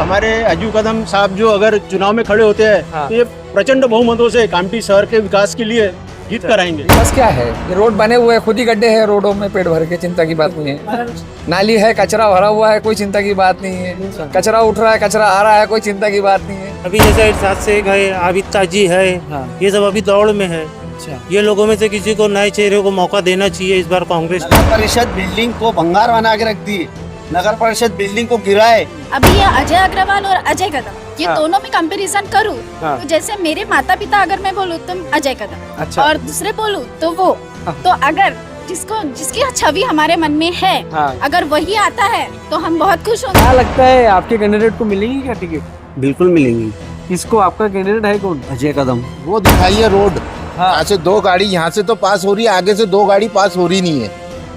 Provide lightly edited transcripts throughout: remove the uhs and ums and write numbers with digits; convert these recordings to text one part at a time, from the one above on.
हमारे अजू कदम साहब जो अगर चुनाव में खड़े होते हैं हाँ। तो ये प्रचंड बहुमतों से कामठी शहर के विकास के लिए जीत कर आएंगे। बस क्या है, ये रोड बने हुए हैं, खुद ही गड्ढे हैं रोडों में, पेट भर के, चिंता की बात नहीं है। नाली है, कचरा भरा हुआ है, कोई चिंता की बात नहीं है। कचरा उठ रहा है, कचरा आ रहा है, कोई चिंता की बात नहीं है। अभी जैसे इरशाद शेख है, आबिद ताजी है, हाँ। ये सब अभी दौड़ में है। अच्छा, ये लोगों में से किसी को नए चेहरे को मौका देना चाहिए इस बार कांग्रेस। नगर परिषद बिल्डिंग को भंगार बना के रख दी, नगर परिषद बिल्डिंग को गिराए। अभी ये अजय अग्रवाल और अजय कदम, ये हाँ। दोनों में कंपैरिजन करूँ हाँ। तो जैसे मेरे माता पिता अगर मैं बोलूँ तो अजय कदम, अच्छा। और दूसरे बोलूँ तो वो, हाँ। तो अगर जिसकी छवि हमारे मन में है, हाँ। अगर वही आता है तो हम बहुत खुश होंगे। क्या लगता है आपके कैंडिडेट को मिलेगी क्या टिकट? बिल्कुल मिलेंगी। किसको? आपका कैंडिडेट है कौन? अजय कदम। वो दिखाइए रोड, हाँ। यहाँ से 2 गाड़ी यहाँ से तो पास हो रही है, आगे से 2 गाड़ी पास हो रही नहीं है।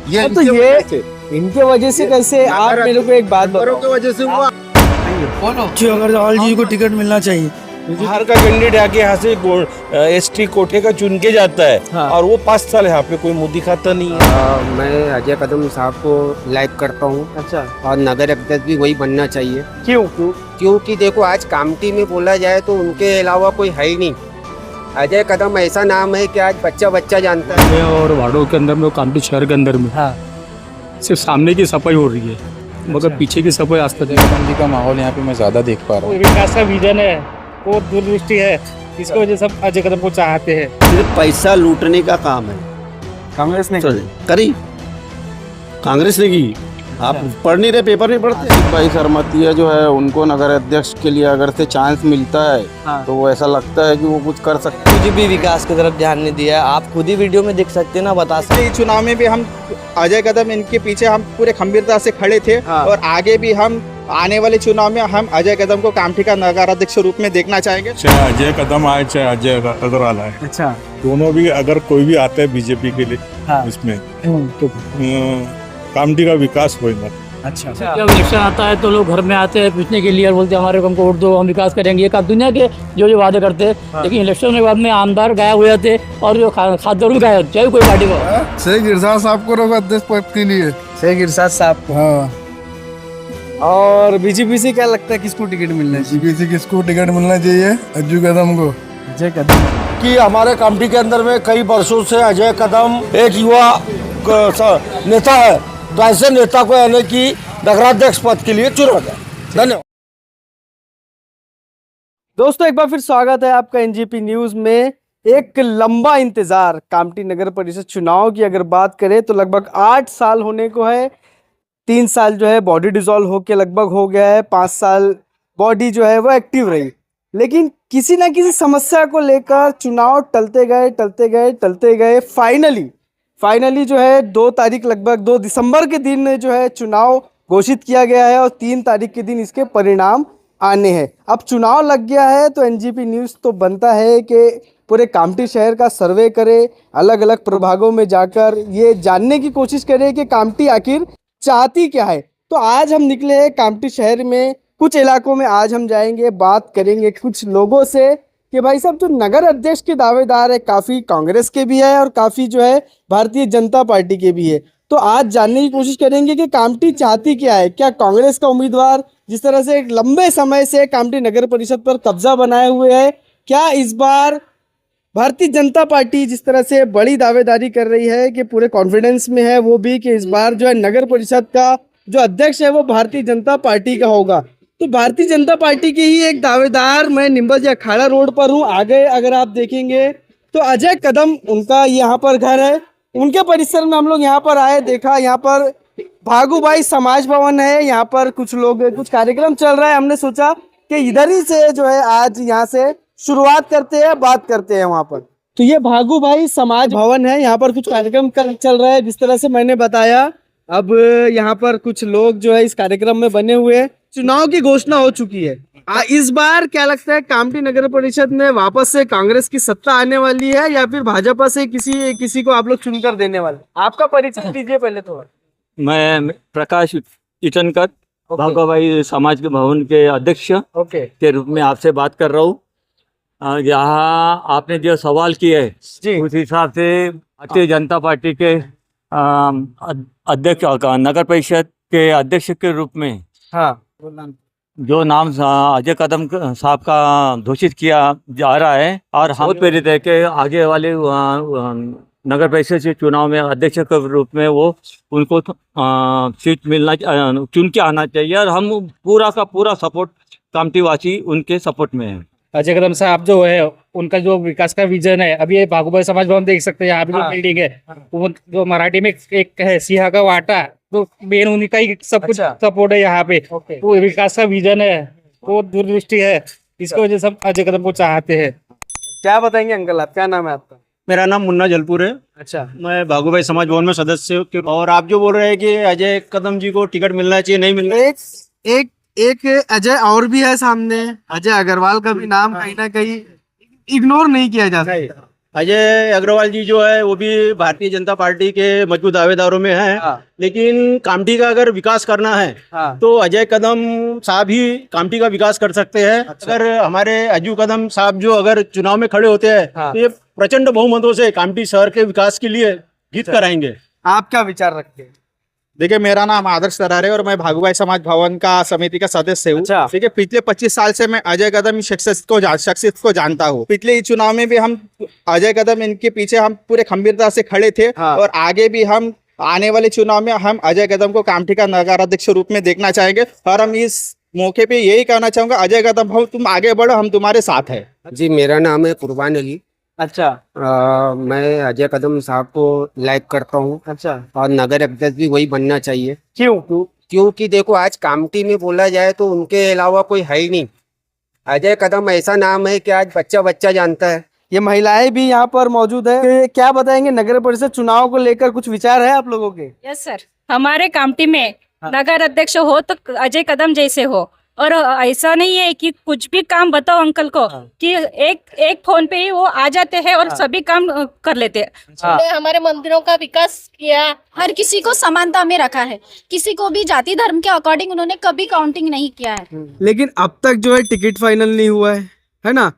ये तो इनके ये वजह से, इनके वजह से कैसे? आप मेरे को एक बात नगरों बताओ। की वजह से हुआ। अग्रवाल जी को टिकट मिलना चाहिए। बाहर का कैंडिडेट आके यहाँ से एसटी कोटे का चुन के जाता है, हाँ। और वो 5 साल यहाँ पे कोई मोदी खाता नहीं है। मैं अजय कदम साहब को लाइक करता हूँ अच्छा, और नगर अध्यक्ष भी वही बनना चाहिए। क्यों? क्योंकि देखो आज कामठी में बोला जाए तो उनके अलावा कोई है ही नहीं। अजय कदम ऐसा नाम है कि आज बच्चा बच्चा जानता है। और वार्डों के अंदर में, कामठी शहर के अंदर में हाँ। सिर्फ सामने की सफाई हो रही है, मगर पीछे की सफाई आज तक मंदी का माहौल यहाँ पे मैं ज्यादा देख पा रहा हूँ। विकास का विजन है, वो दूरदृष्टि है, इसको वजह सब अजय कदम को चाहते हैं। सिर्फ पैसा लूटने का काम है। कांग्रेस ने करी, कांग्रेस ने की। आप पढ़ नहीं रहे, पेपर नहीं पढ़ते। भाई सरमतिया जो है उनको नगर अध्यक्ष के लिए अगर से चांस मिलता है हाँ। तो वो ऐसा लगता है कि वो कुछ कर सकते कुछ भी विकास की तरफ ध्यान नहीं दिया है। आप खुद ही वीडियो में देख सकते हैं ना, बता सकते हैं। चुनाव में भी हम अजय कदम इनके पीछे हम पूरे खंभीरता से खड़े थे, हाँ। और आगे भी हम आने वाले चुनाव में हम अजय कदम को कामठी का नगराध्यक्ष रूप में देखना चाहेंगे। चाहे अजय कदम आए चाहे अजय अग्रवाल आए, अच्छा, दोनों भी अगर कोई भी आता है बीजेपी के लिए हाँ। इसमें, तो कामठी का विकास होगा। अच्छा। जब इलेक्शन आता है तो लोग घर में आते हैं पूछने के लिए और बोलते हैं हमारे को हमको वोट दो, हम विकास करेंगे। ये दुनिया के जो वादे करते हैं, लेकिन इलेक्शन के बाद में आमदार गायब हो जाते और जो खासदार भी गायब, चाहे कोई पार्टी को। शेख इरशाद साहब को रोका अध्यक्ष पद के लिए। शेख इरशाद साहब को। हाँ, और बीजेपी से क्या लगता है किसको टिकट मिलना चाहिए? बीजेपी से किसको टिकट मिलना चाहिए? अज्जू कदम को। अजय कदम। कि हमारे कामठी के अंदर में कई वर्षों से अजय कदम एक युवा नेता है, तो ऐसे नेता को यानी कि नगराध्यक्ष पद के लिए चुना जाए। धन्यवाद। दोस्तों एक बार फिर स्वागत है आपका एनजीपी न्यूज में। एक लंबा इंतजार कामठी नगर परिषद चुनाव की अगर बात करें तो लगभग 8 साल होने को है। 3 साल जो है बॉडी डिसॉल्व होके लगभग हो गया है, 5 साल बॉडी जो है वो एक्टिव रही, लेकिन किसी ना किसी समस्या को लेकर चुनाव टलते गए। फाइनली जो है 2 तारीख, लगभग 2 दिसंबर के दिन जो है चुनाव घोषित किया गया है और 3 तारीख के दिन इसके परिणाम आने हैं। अब चुनाव लग गया है तो एनजीपी न्यूज़ तो बनता है कि पूरे कामठी शहर का सर्वे करे, अलग अलग प्रभागों में जाकर ये जानने की कोशिश करे कि कामठी आखिर चाहती क्या है। तो आज हम निकले हैं कामठी शहर में, कुछ इलाकों में आज हम जाएंगे, बात करेंगे कुछ लोगों से कि भाई साहब जो नगर अध्यक्ष के दावेदार है, काफ़ी कांग्रेस के भी है और काफ़ी जो है भारतीय जनता पार्टी के भी है। तो आज जानने की कोशिश करेंगे कि कामठी चाहती क्या है। क्या कांग्रेस का उम्मीदवार जिस तरह से एक लंबे समय से कामठी नगर परिषद पर कब्जा बनाए हुए है, क्या इस बार भारतीय जनता पार्टी जिस तरह से बड़ी दावेदारी कर रही है कि पूरे कॉन्फिडेंस में है वो भी कि इस बार जो है नगर परिषद का जो अध्यक्ष है वो भारतीय जनता पार्टी का होगा। तो भारतीय जनता पार्टी के ही एक दावेदार, मैं निम्बल अखाड़ा रोड पर हूँ। आगे अगर आप देखेंगे तो अजय कदम, उनका यहाँ पर घर है, उनके परिसर में हम लोग यहाँ पर आए, देखा यहाँ पर भागूभाई समाज भवन है, यहाँ पर कुछ लोग, कुछ कार्यक्रम चल रहा है। हमने सोचा कि इधर ही से जो है आज यहाँ से शुरुआत करते हैं, बात करते हैं वहाँ पर। तो ये भागूभाई समाज भवन है, यहाँ पर कुछ कार्यक्रम चल रहा है जिस तरह से मैंने बताया। अब यहाँ पर कुछ लोग जो है इस कार्यक्रम में बने हुए हैं। चुनाव की घोषणा हो चुकी है। इस बार क्या लगता है कामठी नगर परिषद में वापस से कांग्रेस की सत्ता आने वाली है या फिर भाजपा से किसी को आप लोग चुनकर देने वाले? आपका परिचय दीजिए पहले थोड़ा। मैं प्रकाश इटनकर, भागूभाई समाज के भवन के अध्यक्ष के रूप में आपसे बात कर रहा हूँ। यहाँ आपने जो सवाल किए है उस हिसाब से भारतीय जनता पार्टी के अध्यक्ष, नगर परिषद के अध्यक्ष के रूप में, हाँ, जो नाम अजय कदम साहब का घोषित किया जा रहा है और हम प्रेरित है कि आगे वाले नगर परिषद के चुनाव में अध्यक्ष के रूप में वो उनको सीट मिलना चुन के आना चाहिए और हम पूरा का पूरा सपोर्ट कामठी वासी उनके सपोर्ट में है। अजय कदम साहब जो है उनका जो विकास का विजन है, अभी ये भागुबाई समाज भवन देख सकते हैं, यहाँ पे जो बिल्डिंग है वो जो मराठी में एक है सिंहा का वाटा, तो मेन उन्हीं का ही सब कुछ सपोर्ट है यहाँ पे। वो विकास का विजन है, वो दूरदृष्टि है, इसकी वजह से हम अजय कदम को चाहते हैं। क्या बताएंगे अंकल, आप क्या नाम है आपका? मेरा नाम मुन्ना जलपुर है। अच्छा, मैं भागुबाई समाज भवन में सदस्य हूँ। और आप जो बोल रहे हैं कि अजय कदम जी को टिकट मिलना चाहिए, नहीं मिलना, एक अजय और भी है सामने, अजय अग्रवाल का भी नाम कहीं ना कहीं इग्नोर नहीं किया जा सकता। अजय अग्रवाल जी जो है वो भी भारतीय जनता पार्टी के मजबूत दावेदारों में हैं। लेकिन कामठी का अगर विकास करना है तो अजय कदम साहब ही कामठी का विकास कर सकते हैं। अगर हमारे अजू कदम साहब जो अगर चुनाव में खड़े होते हैं तो ये प्रचंड बहुमतों से कामठी शहर के विकास के लिए जीत कराएंगे। आप क्या विचार रखते हैं? देखिए, मेरा नाम आदर्श तरारे और मैं भागुबाई समाज भवन का समिति का सदस्य हूँ। अच्छा। देखिए, पिछले 25 साल से मैं अजय कदम शख्सियत को जानता हूँ। पिछले चुनाव में भी हम अजय कदम इनके पीछे हम पूरे खंभीरता से खड़े थे। और आगे भी हम आने वाले चुनाव में हम अजय कदम को कामठी का नगराध्यक्ष रूप में देखना चाहेंगे। और हम इस मौके पे यही कहना चाहूंगा, अजय कदम भाई तुम आगे बढ़ो, हम तुम्हारे साथ है। जी, मेरा नाम है कुर्बान अली। अच्छा, मैं अजय कदम साहब को लाइक करता हूँ। अच्छा, और नगर अध्यक्ष भी वही बनना चाहिए। क्यों? क्योंकि देखो, आज कामठी में बोला जाए तो उनके अलावा कोई है ही नहीं। अजय कदम ऐसा नाम है कि आज बच्चा बच्चा जानता है। ये महिलाएं भी यहाँ पर मौजूद है। क्या बताएंगे, नगर परिषद चुनाव को लेकर कुछ विचार है आप लोगों के? यस सर, हमारे कामठी में नगर अध्यक्ष हो तो अजय कदम जैसे हो। और ऐसा नहीं है कि कुछ भी काम बताओ अंकल को कि एक फोन पे ही वो आ जाते हैं और सभी काम कर लेते हैं। उन्होंने हमारे मंदिरों का विकास किया, हर किसी को समानता में रखा है, किसी को भी जाति धर्म के अकॉर्डिंग उन्होंने कभी काउंटिंग नहीं किया है। लेकिन अब तक जो है टिकट फाइनल नहीं हुआ है ना?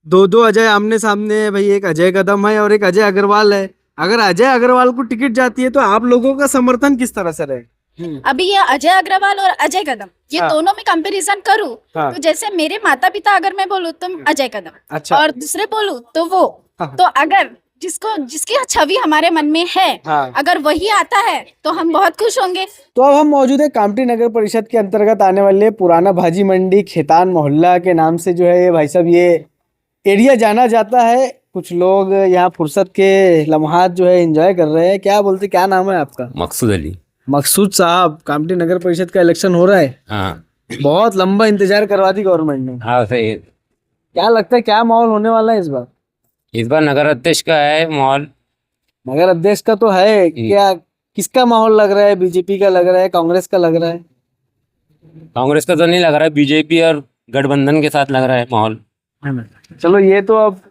दो अजय आमने सामने है भाई, एक अजय कदम है और एक अजय अग्रवाल है। अगर अजय अग्रवाल को टिकट जाती है तो आप लोगों का समर्थन किस तरह से रहे? अभी ये अजय अग्रवाल और अजय कदम ये दोनों में कंपैरिजन करूँ तो जैसे मेरे माता पिता अगर मैं बोलूँ तो अजय कदम, अच्छा, और दूसरे बोलूँ तो वो, तो अगर जिसकी छवि हमारे मन में है अगर वही आता है तो हम बहुत खुश होंगे। तो अब हम मौजूद है कामठी नगर परिषद के अंतर्गत आने वाले पुराना भाजी मंडी खेतान मोहल्ला के नाम से जो है भाई साहब ये एरिया जाना जाता है। कुछ लोग यहाँ फुर्सत के लम्हात जो है एंजॉय कर रहे हैं। क्या बोलते, क्या नाम है आपका? मकसूद अली। मकसूद साहब, कामठी नगर परिषद का इलेक्शन हो रहा है। हाँ, बहुत लंबा इंतजार करवा दी गवर्नमेंट ने। हाँ सही है। क्या लगता है, क्या माहौल होने वाला है इस बार? इस बार नगर अध्यक्ष का है माहौल। नगर अध्यक्ष का तो है, क्या किसका माहौल लग रहा है? बीजेपी का लग रहा है, कांग्रेस का लग रहा है? कांग्रेस का तो नहीं लग रहा है, बीजेपी और गठबंधन के साथ लग रहा है माहौल। चलो, ये तो अब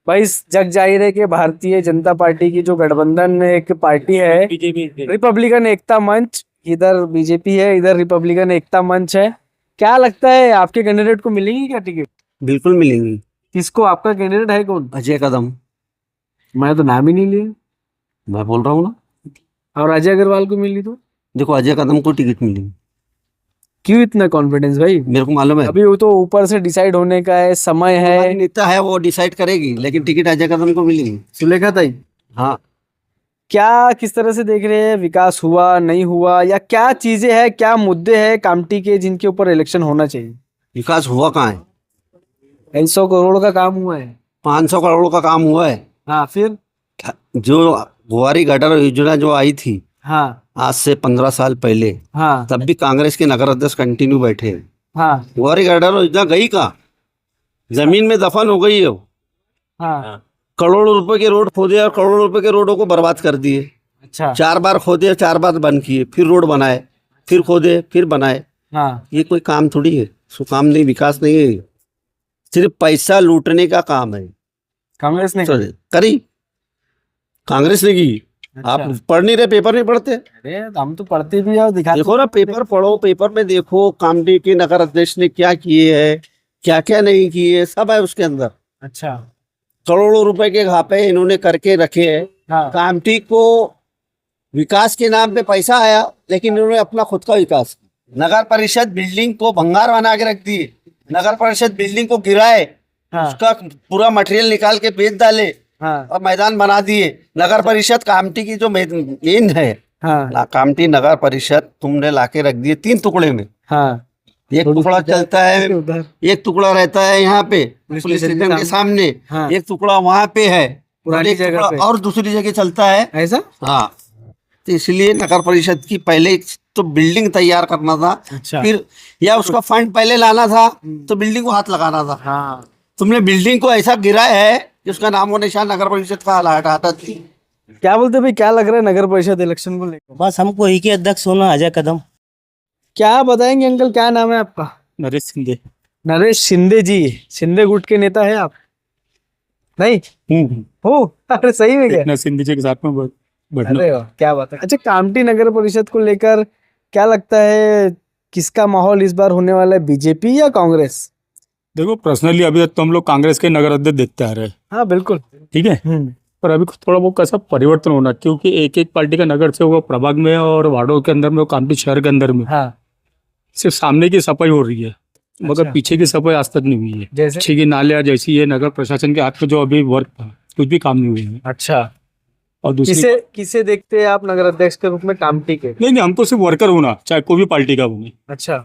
भाई जग जाहिर है कि भारतीय जनता पार्टी की जो गठबंधन एक पार्टी है, रिपब्लिकन एकता मंच, इधर बीजेपी है, इधर रिपब्लिकन एकता मंच है। क्या लगता है, आपके कैंडिडेट को मिलेगी क्या टिकट? बिल्कुल मिलेंगी। किसको? आपका कैंडिडेट है कौन? अजय कदम। मैं तो नाम ही नहीं लिया। मैं बोल रहा हूँ ना। और अजय अग्रवाल को मिली तो? देखो, अजय कदम को टिकट मिलेगी। क्यों इतना कॉन्फिडेंस भाई? मेरे को मालूम है, अभी वो तो ऊपर से डिसाइड होने का है, समय है, नेता है वो डिसाइड करेगी, लेकिन टिकट अजय कदम को मिलेगी। सुलेखा ताई, हाँ, क्या किस तरह से देख रहे हैं? विकास हुआ नहीं हुआ, या क्या चीजें हैं, क्या मुद्दे हैं कामठी के जिनके ऊपर इलेक्शन होना चाहिए? विकास हुआ कहाँ है? 100 करोड़ का काम हुआ है। 500 करोड़ का काम हुआ है। हाँ, फिर जो गुवारी गटर योजना जो आई थी, हाँ, आज से 15 साल पहले, हाँ, तब भी कांग्रेस के नगर अध्यक्ष कंटिन्यू बैठे हैं। हाँ, गुवारी गटर योजना गई कहाँ? जमीन में दफन हो गई है वो। हाँ, करोड़ों रुपए के रोड खोदे और करोड़ों रुपए के रोडों को बर्बाद कर दिए। अच्छा, 4 बार खोदे, 4 बार बंद किए, फिर रोड बनाए, फिर खोदे, फिर बनाए। हाँ, ये कोई काम थोड़ी है, सो काम नहीं, विकास नहीं है, सिर्फ पैसा लूटने का काम है। कांग्रेस ने करी, कांग्रेस ने की। आप पढ़ नहीं रहे, पेपर नहीं पढ़ते? अरे हम तो पढ़ते भी और दिखाते। देखो ना, पेपर पढ़ो, पेपर में देखो कामठी के नगर अध्यक्ष ने क्या किए हैं, क्या क्या नहीं किए, सब है उसके अंदर। अच्छा, करोड़ों रुपए के घापे इन्होंने करके रखे हैं। हाँ, कामठी को विकास के नाम पे पैसा आया, लेकिन इन्होंने अपना खुद का विकास किया। नगर परिषद बिल्डिंग को भंगार बना के रख दिए, नगर परिषद बिल्डिंग को गिराए, उसका पूरा मटेरियल निकाल के बेच डाले और मैदान बना दिए। नगर परिषद कामटी की जो मेन है, कामटी नगर परिषद तुमने लाके रख दिए 3 टुकड़े में। एक टुकड़ा चलता है, एक टुकड़ा रहता है यहाँ पे पुलिस स्टेशन के सामने, एक टुकड़ा वहाँ पे है पुरानी जगह पे, और दूसरी जगह चलता है ऐसा। हाँ, तो इसलिए नगर परिषद की पहले तो बिल्डिंग तैयार करना था, फिर या उसका फंड पहले लाना था तो बिल्डिंग को हाथ लगाना था। तुमने बिल्डिंग को ऐसा गिराया है कि उसका नामो निशान नगर परिषद का हटाता थी। क्या बोलते भाई, क्या लग रहा है नगर परिषद इलेक्शन को लेकर? बस हमको एक ही अध्यक्ष होना, अजय कदम। क्या बताएंगे अंकल, क्या नाम है आपका? नरेश शिंदे। नरेश शिंदे जी, शिंदे गुट के नेता है आप? नहीं हो? अरे सही में क्या? शिंदे जी के साथ में अरे वाह, क्या बात है। अच्छा, कामटी नगर परिषद को लेकर क्या लगता है, किसका माहौल इस बार होने वाला है, बीजेपी या कांग्रेस? देखो, पर्सनली अभी तक तो हम लोग कांग्रेस के नगर अध्यक्ष देखते आ रहे हैं। हाँ बिल्कुल, ठीक है, पर अभी थोड़ा बहुत कैसा परिवर्तन होना, क्योंकि एक एक पार्टी का नगर से वो प्रभाग में और वार्डों के अंदर में, कामटी शहर के अंदर में सिर्फ सामने की सफाई हो रही है, मगर पीछे की सफाई आज तक नहीं हुई है। जैसे पीछे की नाले जैसी है, नगर प्रशासन के हाथ में जो अभी वर्क था कुछ भी काम नहीं हुए हैं। अच्छा, और दूसरी किसे देखते हैं आप नगर अध्यक्ष के रूप में? कामटी के? नहीं, हमको सिर्फ वर्कर होना, चाहे कोई भी पार्टी का बने। अच्छा,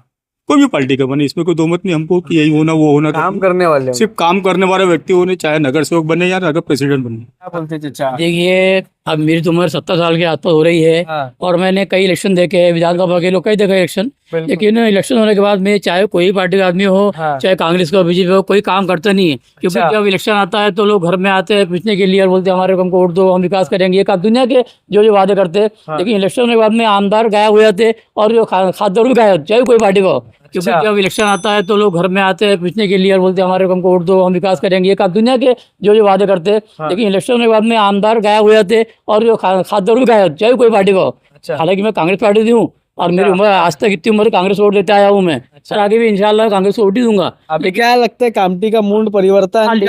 कोई भी पार्टी का बने, इसमें कोई दो मत नहीं हमको कि यही होना वो होना। काम करने वाले, सिर्फ काम करने वाले व्यक्ति होने, चाहे नगर सेवक बने या नगर प्रेसिडेंट बने। क्या बोलते चाचा? देखिए, अब मेरी तो उम्र 70 साल के आसपास हो रही है और मैंने कई इलेक्शन देखे हैं, विधानसभा के लोग कई देखे इलेक्शन, लेकिन इलेक्शन होने के बाद में चाहे कोई पार्टी का आदमी हो, चाहे कांग्रेस का बीजेपी हो, कोई काम करता नहीं है। क्योंकि जब इलेक्शन आता है तो लोग घर में आते हैं पूछने के लिए और बोलते हैं हमारे हमको वोट दो, हम विकास करेंगे, एक दुनिया के जो वादे करते हैं। लेकिन इलेक्शन होने के बाद में आमदार गायब हो जाते और जो खासदार भी गायब, चाहे कोई पार्टी का हो। क्योंकि जब इलेक्शन आता है तो लोग घर में आते हैं पूछने के लिए और बोलते हैं हमारे हमको वोट दो, हम विकास करेंगे, एक दुनिया के जो वादे करते हैं। लेकिन इलेक्शन होने के बाद में आमदार गायब हो जाते और जो खासदार भी गायब, चाहे कोई पार्टी का हो। हालांकि मैं कांग्रेस पार्टी से हूँ और मेरी उम्र आज तक इतनी उम्र कांग्रेस वोट देते आया हूँ मैं, सर आगे भी इंशाल्लाह कांग्रेस को वोट ही दूंगा। अभी क्या लगता है, कामटी का मूड परिवर्तन?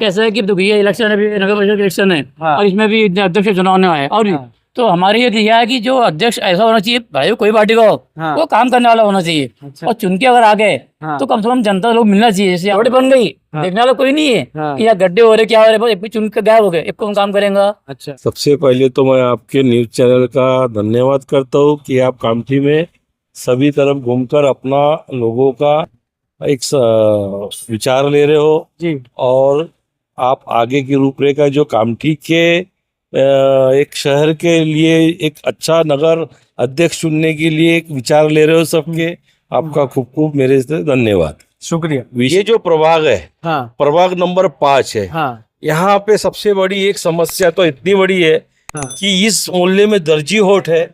कैसा है कि देखिए, इलेक्शन अभी नगर परिषद इलेक्शन है और इसमें भी अध्यक्ष चुनाव होने आए, और तो हमारी ये दिया है कि जो अध्यक्ष ऐसा होना चाहिए, भाई कोई पार्टी का हो, वो काम करने वाला होना चाहिए। और चुन के अगर आ गए तो कम से कम जनता लोग मिलना चाहिए। जैसे रोड बन गई, देखने वाला कोई नहीं है कि यहाँ गड्ढे हो रहे, क्या हो रहे, एक चुन के गायब हो गए, एक कौन काम करेगा। अच्छा, सबसे पहले तो मैं आपके न्यूज चैनल का धन्यवाद करता हूँ कि आप कामठी में सभी तरफ घूमकर अपना लोगों का एक विचार ले रहे हो जी, और आप आगे की रूपरेखा जो कामठी के एक शहर के लिए एक अच्छा नगर अध्यक्ष चुनने के लिए एक विचार ले रहे हो सबके, आपका खूब खूब मेरे से धन्यवाद, शुक्रिया। ये जो प्रभाग है, प्रभाग नंबर 5 है, यहाँ पे सबसे बड़ी एक समस्या तो इतनी बड़ी है कि इस मोहल्ले में दर्जी होट है।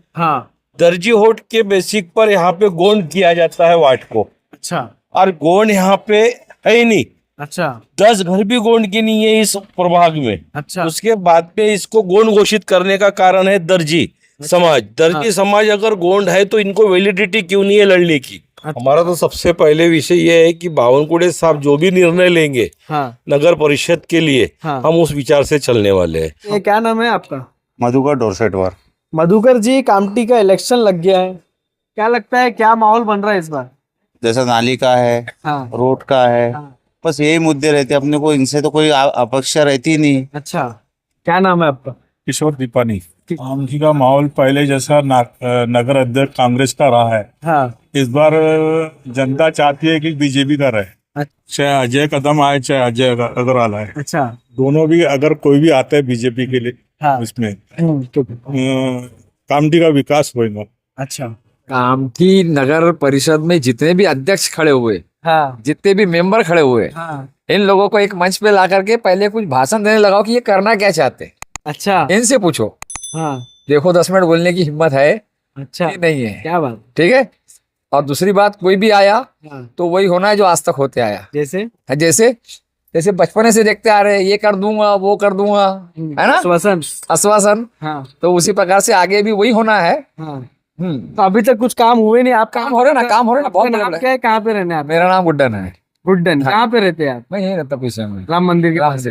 दर्जी होट के बेसिक पर यहाँ पे गोंड किया जाता है वार्ड को। अच्छा, और गोंड यहाँ पे है ही नहीं। अच्छा, 10 घर भी गोंड के नहीं है इस प्रभाग में। अच्छा, उसके बाद में इसको गोंड घोषित करने का कारण है दर्जी समाज। दर्जी समाज अगर गोंड है तो इनको वैलिडिटी क्यों नहीं है लड़ने की? हमारा तो सबसे पहले विषय यह है कि बावनकुड़े साहब जो भी निर्णय लेंगे नगर परिषद के लिए, हम उस विचार से चलने वाले हैं। ये क्या नाम है आपका? मधुकर डोरसेटवार। मधुकर जी, कामटी का इलेक्शन लग गया है, क्या लगता है क्या माहौल बन रहा है इस बार? जैसा नाली का है, रोड का है, बस यही मुद्दे रहते हैं अपने को, इनसे तो कोई अपेक्षा रहती नहीं। अच्छा, क्या नाम है आपका? किशोर दीपानी। कामठी का माहौल पहले जैसा नगर अध्यक्ष कांग्रेस का रहा है, इस बार जनता चाहती है कि बीजेपी का रहे। चाहे अजय कदम आए चाहे अजय अग्रवाल आए, अच्छा, दोनों भी अगर कोई भी आता है बीजेपी के लिए उसमें तो कामठी का विकास होगा। अच्छा, कामठी नगर परिषद में जितने भी अध्यक्ष खड़े हुए, जितने भी मेंबर खड़े हुए, इन लोगों को एक मंच पे ला करके पहले कुछ भाषण देने लगाओ कि ये करना क्या चाहते हैं। अच्छा, इनसे पूछो। देखो 10 मिनट बोलने की हिम्मत है? अच्छा, नहीं है। क्या बात, ठीक है। और दूसरी बात, कोई भी आया तो वही होना है जो आज तक होते आया। जैसे जैसे बचपने से देखते आ रहे हैं, ये कर दूंगा वो कर दूंगा, है ना, आश्वासन। तो उसी प्रकार से आगे भी वही होना है। तो अभी तक कुछ काम हुए नहीं? आप काम हो रहे ना, काम हो रहे ना, बहुत नाम क्या है, कहाँ पे रहने आप? मेरा नाम गुड्डन है। गुड्डन, कहाँ पे रहते हैं आप? मैं यही रहता पीछे में, राम मंदिर के पास।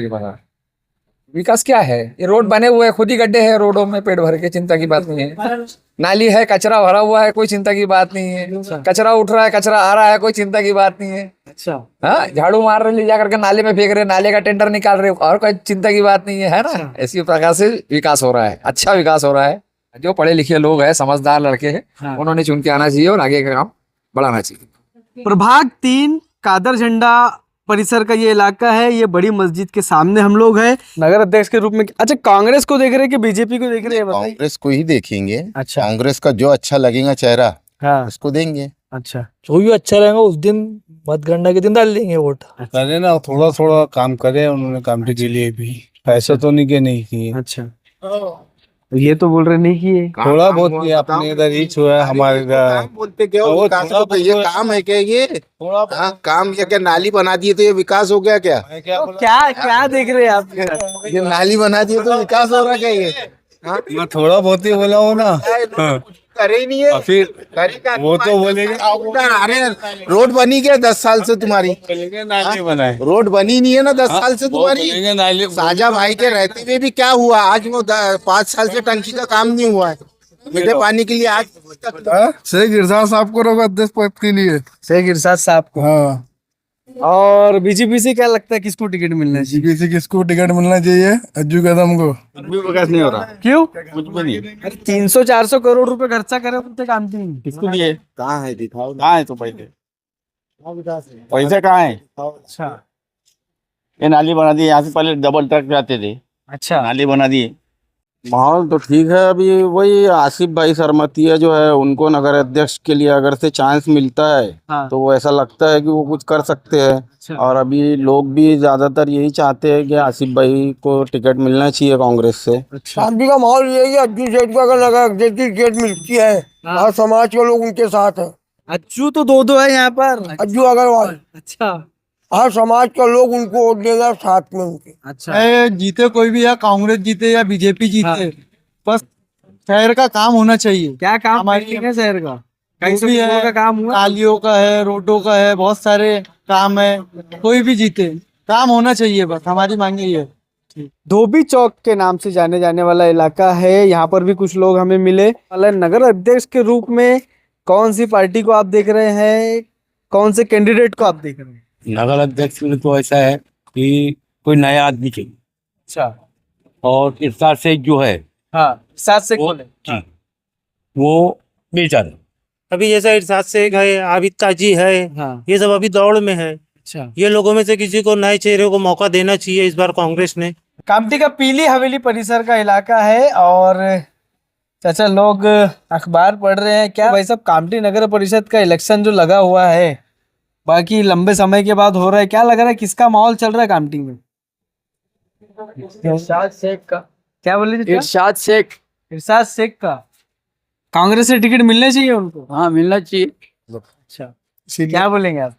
विकास क्या है? ये रोड बने हुए हैं, खुद ही गड्ढे हैं रोडों में, पेट भर के, चिंता की बात नहीं है। नाली है, कचरा भरा हुआ है, कोई चिंता की बात नहीं है। कचरा उठ रहा है, कचरा आ रहा है, कोई चिंता की बात नहीं है। अच्छा, हाँ, झाड़ू मार रहे ले जा करके नाले में फेंक रहे, नाले का टेंडर निकाल रहे, और कोई चिंता की बात नहीं है ना। इसी प्रकार से विकास हो रहा है, अच्छा विकास हो रहा है। जो पढ़े लिखे लोग हैं, समझदार लड़के हैं, उन्होंने चुन के आना चाहिए और आगे का काम बढ़ाना चाहिए। प्रभाग 3 कादर झंडा परिसर का ये इलाका है। ये बड़ी मस्जिद के सामने हम लोग हैं। नगर अध्यक्ष के रूप में अच्छा, कांग्रेस को देख रहे हैं कि बीजेपी को देख रहे हैं? बताइए। कांग्रेस को ही देखेंगे। अच्छा, कांग्रेस का जो अच्छा लगेगा चेहरा, हाँ, उसको देंगे। अच्छा, जो भी अच्छा रहेगा उस दिन मतगणना के दिन डाल देंगे वोट। करे ना, थोड़ा थोड़ा काम करे उन्होंने कामटी के लिए भी, ऐसा तो नहीं कि नहीं किए। अच्छा, ये तो बोल रहे नहीं किए, थोड़ा बहुत किया, अपने इधर ही हुआ है, हमारे इधर बोलते क्या हो, विकास का तो ये काम है क्या? ये हाँ, काम क्या? क्या नाली बना दिए तो ये विकास हो गया क्या? तो क्या देख रहे हैं आप? ये नाली बना दिए तो विकास हो रहा क्या? ये मैं थोड़ा बहुत ही बोला हूँ ना, करे ही नहीं है। फिर वो तो बोलेंगे अरे रोड बनी क्या 10 साल से तुम्हारी? नाली बनाए, रोड बनी नहीं है ना 10 साल से तुम्हारी। साजा भाई के रहते हुए भी क्या हुआ? आज वो 5 साल से टंकी का काम नहीं हुआ है मीठे पानी के लिए। आज शेख इरशाद साहब को रोगा अध्यक्ष पद के लिए, शेख इरशाद साहब को। हाँ। और बीजेपी से क्या लगता है किसको टिकट मिलना चाहिए? बीजेपी से किसको टिकट मिलना चाहिए? अज्जू कदम को। विकास नहीं हो रहा। क्यों? कुछ भी नहीं। अरे 300-400 करोड़ रुपए खर्चा करे उनसे काम नहीं। किसको लिए? कहाँ है? दिखाओ कहाँ है तो पैसे, पैसे कहाँ है? अच्छा, ये नाली बना दी, यहाँ से पहले डबल ट्रक जाते थे। अच्छा, नाली बना दिए। माहौल तो ठीक है। अभी वही आसिफ भाई सरमतिया जो है, उनको नगर अध्यक्ष के लिए अगर से चांस मिलता है हाँ, तो वो ऐसा लगता है कि वो कुछ कर सकते हैं। और अभी लोग भी ज्यादातर यही चाहते हैं कि आसिफ भाई को टिकट मिलना चाहिए कांग्रेस से। शांति का माहौल यही है। अज्जू सेठ को अगर नगर अध्यक्ष की टिकट मिलती है, हर समाज के लोग उनके साथ है। अज्जू तो दो है यहाँ पर, अज्जू अग्रवाल, अच्छा, हर समाज के लोग उनको वोट देगा साथ में उनके। अच्छा, जीते कोई भी, या कांग्रेस जीते या बीजेपी जीते, बस शहर का काम होना चाहिए। क्या काम हमारी है शहर का? कई जो भी है, का काम हुआ, नालियों का है, रोडों का है, बहुत सारे काम है। कोई भी जीते, काम होना चाहिए, बस हमारी मांग यही है। धोबी चौक के नाम से जाने जाने वाला इलाका है। यहाँ पर भी कुछ लोग हमें मिले। नगर अध्यक्ष के रूप में कौन सी पार्टी को आप देख रहे हैं? कौन से कैंडिडेट को आप देख रहे हैं? नगर अध्यक्ष में तो ऐसा है कि कोई नया आदमी चाहिए। अच्छा, और इरशाद शेख जो है, हाँ, इरशाद शेख बोले, वो बेचारे अभी जैसा इरशाद शेख है, आबिद काजी है, हाँ, ये सब अभी दौड़ में है। अच्छा, ये लोगों में से किसी को नए चेहरे को मौका देना चाहिए इस बार कांग्रेस ने। कामटी का पीली हवेली परिसर का इलाका है। और चाचा लोग अखबार पढ़ रहे हैं क्या? भाई साहब, कामटी नगर परिषद का इलेक्शन जो लगा हुआ है, बाकी लंबे समय के बाद हो रहा है, क्या लग रहा है किसका माहौल चल रहा है कामटी में? इरशाद शेख का। क्या बोले? इरशाद शेख। इरशाद शेख का। कांग्रेस से टिकट मिलने चाहिए उनको? हाँ, मिलना चाहिए। अच्छा, क्या बोलेंगे आप?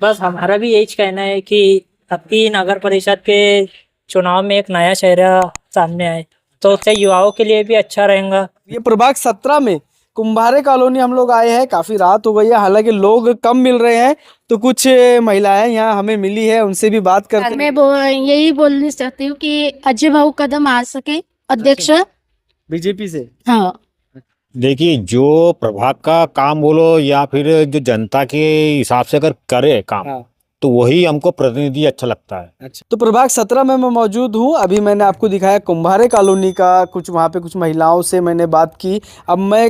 बस हमारा भी यही कहना है कि अभी नगर परिषद के चुनाव में एक नया चेहरा सामने आए तो उससे युवाओं के लिए भी अच्छा रहेगा। ये प्रभाग 17 में कुंभारे कॉलोनी हम लोग आए हैं। काफी रात हो गई है, हालांकि लोग कम मिल रहे हैं, तो कुछ महिलाएं यहाँ हमें मिली है, उनसे भी बात करते हैं। मैं यही बोलना चाहती हूँ कि अजय भाऊ कदम आ सके अध्यक्ष बीजेपी से। हाँ, देखिए, जो प्रभाग का काम बोलो या फिर जो जनता के हिसाब से अगर करे काम, हाँ, तो वही हमको प्रतिनिधि अच्छा लगता है। अच्छा, तो प्रभाग 17 में मैं मौजूद हूँ। अभी मैंने आपको दिखाया कुंभारे कॉलोनी का, कुछ वहाँ पे कुछ महिलाओं से मैंने बात की। अब मैं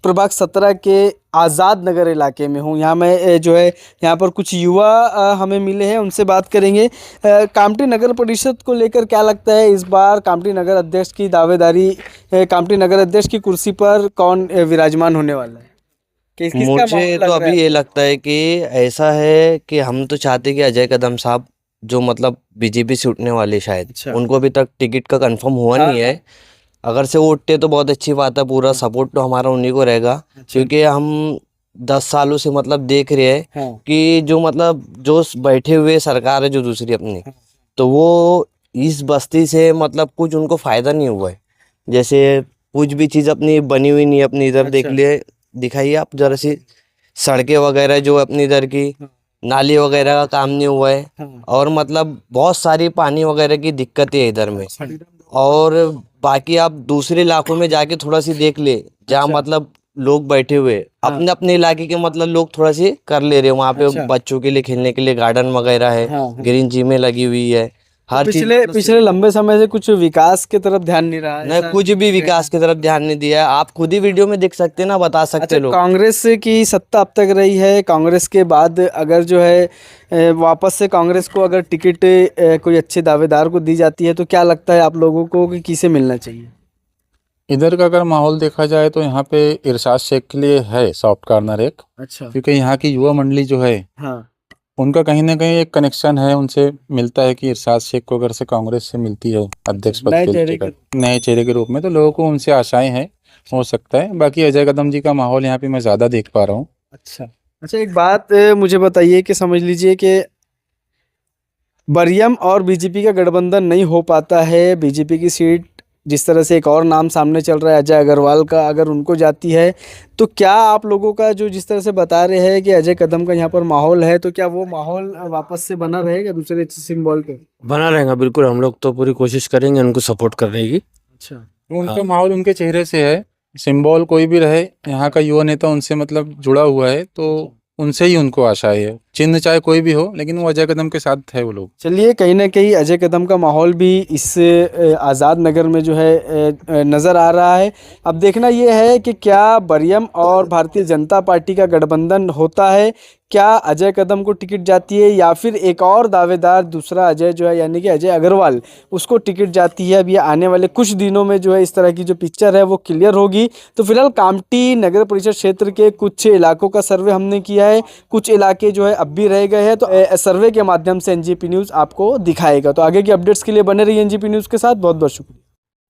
प्रभाग 17 के आज़ाद नगर इलाके में हूँ। यहाँ मैं जो है, यहाँ पर कुछ युवा हमें मिले हैं, उनसे बात करेंगे। कामटी नगर परिषद को लेकर क्या लगता है इस बार कामटी नगर अध्यक्ष की दावेदारी, कामटी नगर अध्यक्ष की कुर्सी पर कौन विराजमान होने वाला है? मुझे तो अभी ये लगता है कि ऐसा है कि हम तो चाहते कि अजय कदम साहब जो मतलब बीजेपी से उठने वाले, शायद उनको अभी तक टिकट का कंफर्म हुआ नहीं है। अगर से वो उठते तो बहुत अच्छी बात है, पूरा सपोर्ट तो हमारा उन्हीं को रहेगा। क्योंकि हम 10 सालों से मतलब देख रहे हैं कि जो मतलब जो बैठे हुए सरकार है जो दूसरी अपनी, तो वो इस बस्ती से मतलब कुछ उनको फायदा नहीं हुआ है। जैसे कुछ भी चीज़ अपनी बनी हुई नहीं, अपनी इधर देख लिए, दिखाइए आप जरा सी सड़कें वगैरह जो अपनी इधर की, नाली वगैरह का काम नहीं हुआ है और मतलब बहुत सारी पानी वगैरह की दिक्कतें है इधर में। और बाकी आप दूसरे इलाकों में जाके थोड़ा सी देख ले जहाँ मतलब लोग बैठे हुए अपने अपने इलाके के मतलब लोग थोड़ा सी कर ले रहे हैं वहाँ पे बच्चों के लिए खेलने के लिए गार्डन वगैरह है, ग्रीन जिमें लगी हुई है, हर पिछले लंबे समय से कुछ विकास की तरफ ध्यान नहीं रहा है। नहीं, कुछ भी विकास की तरफ ध्यान नहीं दिया है। आप खुद ही वीडियो में देख सकते हैं ना, बता सकते लोग। कांग्रेस की सत्ता अब तक रही है, कांग्रेस के बाद अगर जो है वापस से कांग्रेस को अगर टिकट कोई अच्छे दावेदार को दी जाती है तो क्या लगता है आप लोगों को कि किसे मिलना चाहिए? इधर का अगर माहौल देखा जाए तो यहाँ पे इरशाद शेख के लिए है सॉफ्ट कॉर्नर एक। अच्छा। क्योंकि यहाँ की युवा मंडली जो है उनका कहीं ना कहीं एक कनेक्शन है, उनसे मिलता है कि इरशाद शेख को अगर से कांग्रेस से मिलती है अध्यक्ष पद के नए चेहरे के रूप में तो लोगों को उनसे आशाएं हैं, हो सकता है। बाकी अजय कदम जी का माहौल यहाँ पे मैं ज्यादा देख पा रहा हूँ। अच्छा, एक बात मुझे बताइए कि समझ लीजिए कि बरियम और बीजेपी का गठबंधन नहीं हो पाता है, बीजेपी की सीट जिस तरह से एक और नाम सामने चल रहा है अजय अग्रवाल का, अगर उनको जाती है तो क्या आप लोगों का जो जिस तरह से बता रहे हैं कि अजय कदम का यहाँ पर माहौल है तो क्या वो माहौल वापस से बना रहेगा दूसरे सिंबल पे? बना रहेगा बिल्कुल, हम लोग तो पूरी कोशिश करेंगे उनको सपोर्ट करने की। अच्छा, उनका माहौल उनके चेहरे से है, सिंबल कोई भी रहे यहाँ का युवा नेता उनसे मतलब जुड़ा हुआ है तो उनसे ही उनको आशाएं है। चिन्ह चाहे कोई भी हो लेकिन वो अजय कदम के साथ है वो लोग। चलिए, कहीं ना कहीं अजय कदम का माहौल भी इस आज़ाद नगर में जो है नज़र आ रहा है। अब देखना ये है कि क्या बरियम और भारतीय जनता पार्टी का गठबंधन होता है, क्या अजय कदम को टिकट जाती है या फिर एक और दावेदार दूसरा अजय जो है यानी कि अजय अग्रवाल उसको टिकट जाती है। अब ये आने वाले कुछ दिनों में जो है इस तरह की जो पिक्चर है वो क्लियर होगी। तो फिलहाल कामठी नगर परिषद क्षेत्र के कुछ इलाकों का सर्वे हमने किया है, कुछ इलाके जो है अब भी रह गए हैं, तो सर्वे के माध्यम से एनजीपी न्यूज़ आपको दिखाएगा। तो आगे की अपडेट्स के लिए बने रहिए एनजीपी न्यूज़ के साथ। बहुत बहुत शुक्रिया।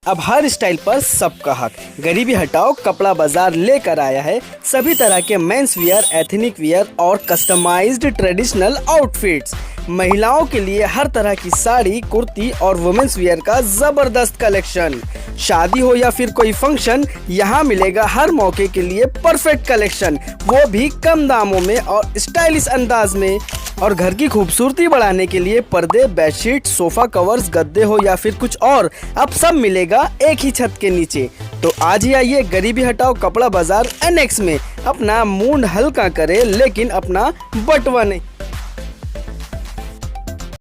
अब हर स्टाइल पर सबका हक, गरीबी हटाओ कपड़ा बाजार लेकर आया है सभी तरह के मेंस वियर, एथनिक वियर और कस्टमाइज्ड ट्रेडिशनल आउटफिट्स। महिलाओं के लिए हर तरह की साड़ी, कुर्ती और वुमेन्स वियर का जबरदस्त कलेक्शन। शादी हो या फिर कोई फंक्शन, यहाँ मिलेगा हर मौके के लिए परफेक्ट कलेक्शन, वो भी कम दामों में और स्टाइलिश अंदाज में। और घर की खूबसूरती बढ़ाने के लिए पर्दे, बेडशीट, सोफा कवर्स, गद्दे हो या फिर कुछ और, अब सब मिलेगा एक ही छत के नीचे। तो आज ही आइए गरीबी हटाओ कपड़ा बाजार एनेक्स में, अपना मूड हल्का करे लेकिन अपना बटवा नहीं।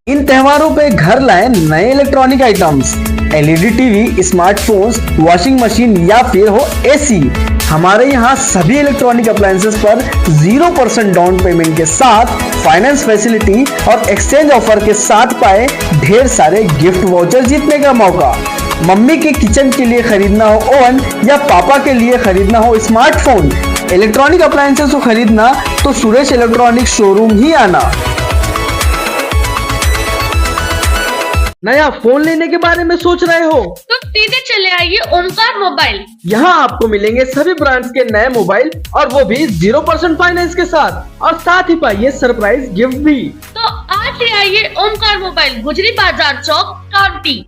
इन त्योहारों पे घर लाएं नए electronic items, LED TV, smartphones, washing machine या फिर हो एसी। हमारे यहाँ सभी इलेक्ट्रॉनिक अप्लायंसेस पर 0% डाउन पेमेंट के साथ फाइनेंस फैसिलिटी और एक्सचेंज ऑफर के साथ पाए ढेर सारे गिफ्ट वाउचर जीतने का मौका। मम्मी के किचन के लिए खरीदना हो ओवन या पापा के लिए खरीदना हो स्मार्टफोन, इलेक्ट्रॉनिक अप्लायंसेस को खरीदना तो सुरेश इलेक्ट्रॉनिक शोरूम ही आना। नया फोन लेने के बारे में सोच रहे हो तो सीधे चले आइए ओमकार मोबाइल। यहाँ आपको मिलेंगे सभी ब्रांड्स के नए मोबाइल और वो भी 0% फाइनेंस के साथ, और साथ ही पाइए सरप्राइज गिफ्ट भी। तो आज ही आइए ओमकार मोबाइल, गुजरी बाजार चौक, कामठी।